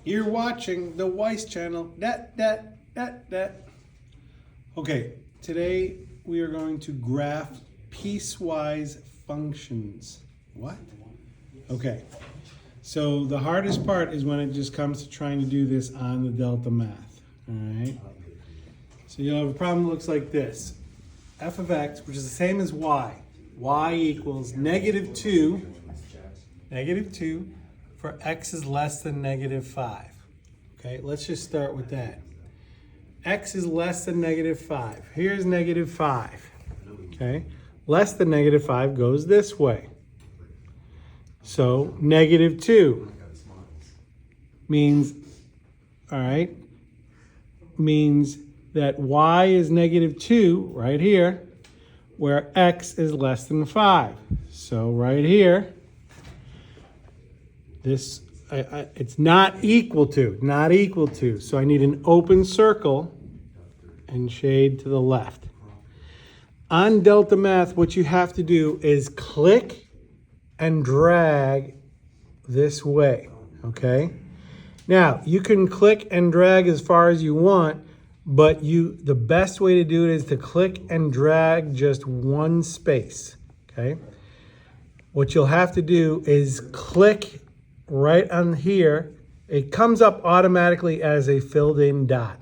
You're watching the Weiss channel. Okay, today we are going to graph piecewise functions. What? Okay, so the hardest part is when it just comes to trying to do this on the delta math. All right. So you'll have a problem that looks like this. F of x, which is the same as y. Y equals -2 for x is less than -5. Okay, let's just start with that. X is less than -5. Here's -5. Okay, less than -5 goes this way. So -2 means, all right, means that y is -2 right here, where x is less than 5. So right here, this it's not equal to, so I need an open circle and shade to the left. On delta math, what you have to do is click and drag this way, okay? Now, you can click and drag as far as you want, but the best way to do it is to click and drag just one space, okay? What you'll have to do is click right on here. It comes up automatically as a filled in dot.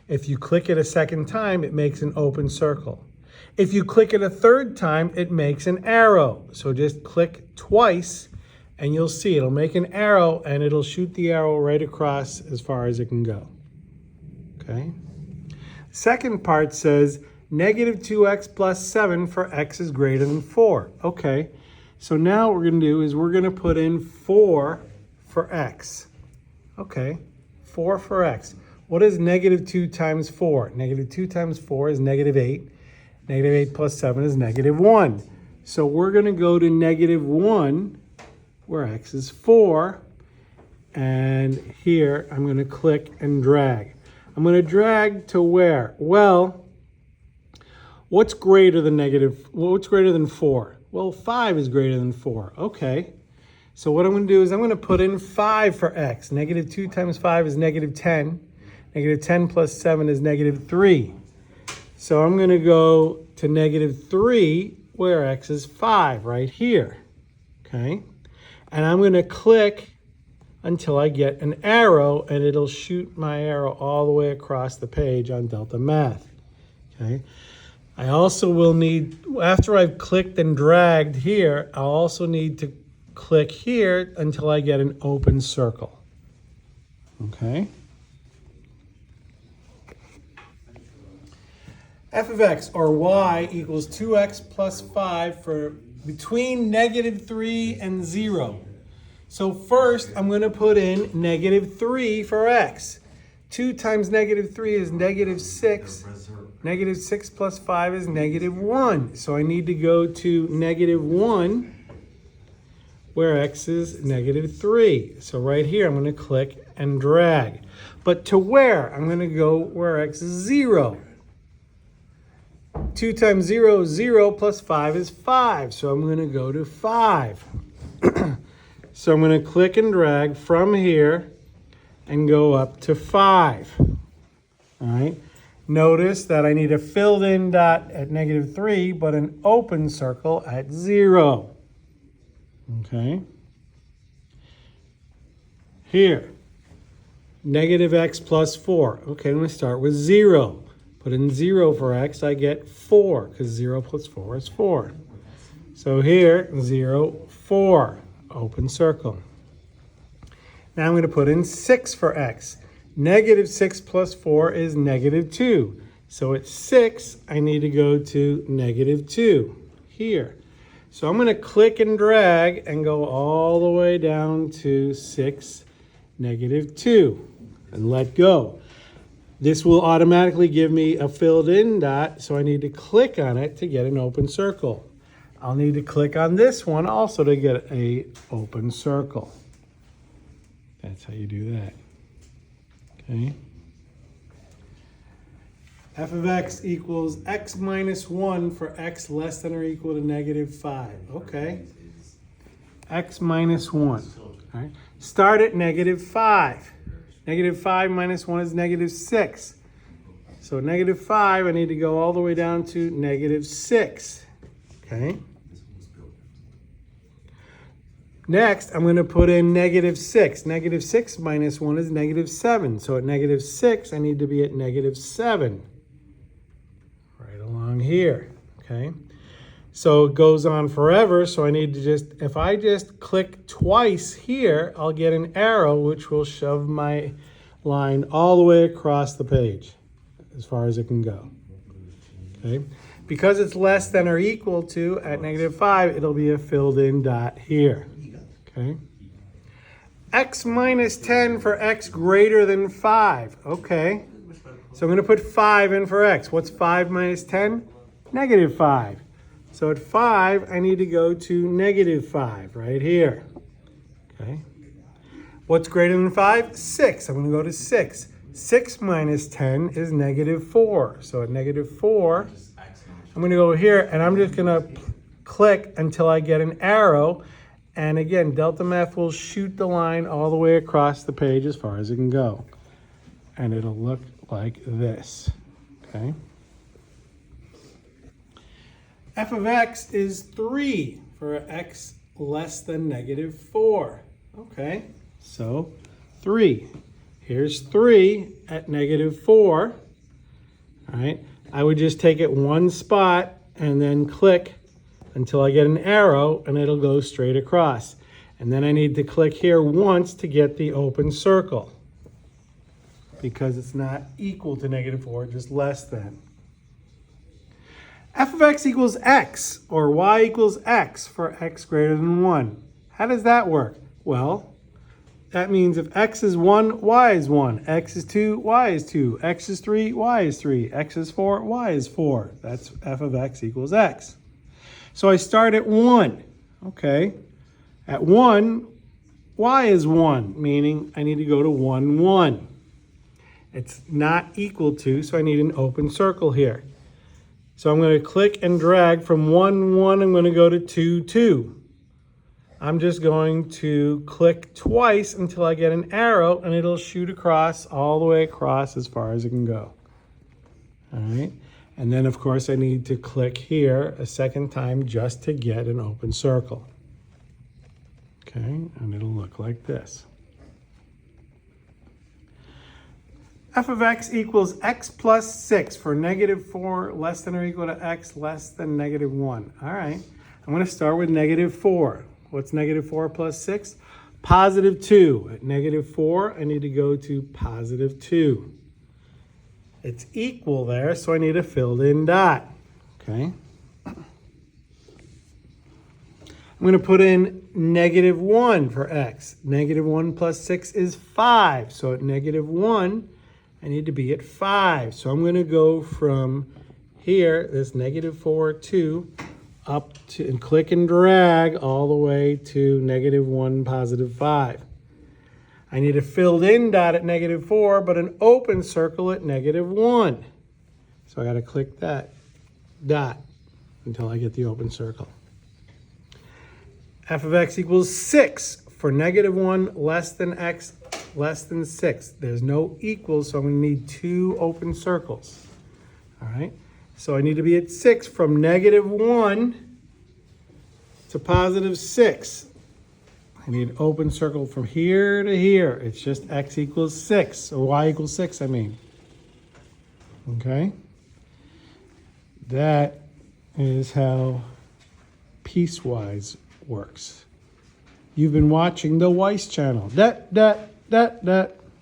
If you click it a second time, it makes an open circle. If you click it a third time, it makes an arrow. So just click twice and you'll see it'll make an arrow and it'll shoot the arrow right across as far as it can go. Okay. Second part says -2x plus 7 for x is greater than 4. Okay. So now what we're going to do is we're going to put in 4 for x. Okay. 4 for x. What is -2 times 4? -2 times 4 is -8. -8 plus 7 is -1. So we're going to go to -1 where x is 4. And here I'm going to click and drag. I'm going to drag to where? Well, what's greater than 4? Well, 5 is greater than 4. Okay. So what I'm going to do is I'm going to put in 5 for x. -2 times 5 is -10. -10 plus 7 is -3. So I'm going to go to -3 where x is 5 right here. Okay. And I'm going to click until I get an arrow, and it'll shoot my arrow all the way across the page on delta math. Okay. I also will need, after I've clicked and dragged here, I'll also need to click here until I get an open circle. Okay. F of x, or y, equals 2x plus 5 for between -3 and 0. So first, I'm going to put in -3 for x. 2 times -3 is -6. -6 plus 5 is -1. So I need to go to -1 where x is -3. So right here, I'm going to click and drag. But to where? I'm going to go where x is 0. 2 times 0 is 0 plus 5 is 5. So I'm going to go to 5. So I'm going to click and drag from here and go up to 5. All right. Notice that I need a filled in dot at -3, but an open circle at 0. Okay. Here, -x plus 4. Okay, I'm going to start with 0. Put in 0 for x, I get 4, because 0 plus 4 is 4. So here, 0, 4, open circle. Now I'm going to put in 6 for x. -6 plus 4 is -2. So at 6, I need to go to -2 here. So I'm going to click and drag and go all the way down to 6, -2, and let go. This will automatically give me a filled in dot, so I need to click on it to get an open circle. I'll need to click on this one also to get an open circle. That's how you do that. Okay. F of x equals x minus 1 for x less than or equal to -5. Okay. X minus 1. All right. start at -5. -5 minus 1 is -6. So -5, I need to go all the way down to -6. Okay. Next, I'm going to put in -6. -6 minus 1 is -7. So at -6, I need to be at -7. Right along here. Okay. So it goes on forever. So I need to if I just click twice here, I'll get an arrow which will shove my line all the way across the page as far as it can go. Okay. Because it's less than or equal to at -5, it'll be a filled in dot here. Okay. X minus 10 for x greater than 5. Okay. So I'm going to put 5 in for x. What's 5 minus 10? -5. So at 5, I need to go to -5 right here. Okay. What's greater than 5? 6. I'm going to go to 6. 6 minus 10 is -4. So at -4, I'm going to go here and I'm just going to click until I get an arrow. And again, delta math will shoot the line all the way across the page as far as it can go. And it'll look like this, okay? F of x is 3 for x less than -4. Okay, so 3. Here's 3 at -4. All right, I would just take it one spot and then click until I get an arrow and it'll go straight across. And then I need to click here once to get the open circle because it's not equal to -4, just less than. F of x equals x or y equals x for x greater than 1. How does that work? Well, that means if x is 1, y is 1. X is 2, y is 2. X is 3, y is 3. X is 4, y is 4. That's f of x equals x. So I start at 1, okay? At 1, y is 1, meaning I need to go to 1, 1. It's not equal to, so I need an open circle here. So I'm going to click and drag from 1, 1, I'm going to go to 2, 2. I'm just going to click twice until I get an arrow, and it'll shoot across, all the way across as far as it can go. All right? And then, of course, I need to click here a second time just to get an open circle. Okay, and it'll look like this. F of x equals x plus 6 for -4 less than or equal to x less than -1. All right, I'm going to start with -4. What's -4 plus 6? +2. At -4, I need to go to +2. It's equal there, so I need a filled in dot, okay? I'm going to put in -1 for x. -1 plus 6 is 5, so at -1, I need to be at 5. So I'm going to go from here, this -4, 2, up to, and click and drag all the way to -1, +5. I need a filled in dot at -4, but an open circle at -1. So I got to click that dot until I get the open circle. F of x equals 6 for -1 less than x less than 6. There's no equal, so I'm going to need 2 open circles. All right, so I need to be at 6 from -1 to +6. I need an open circle from here to here. It's just x equals 6, or y equals 6, I mean. Okay? That is how Piecewise works. You've been watching the Weiss channel.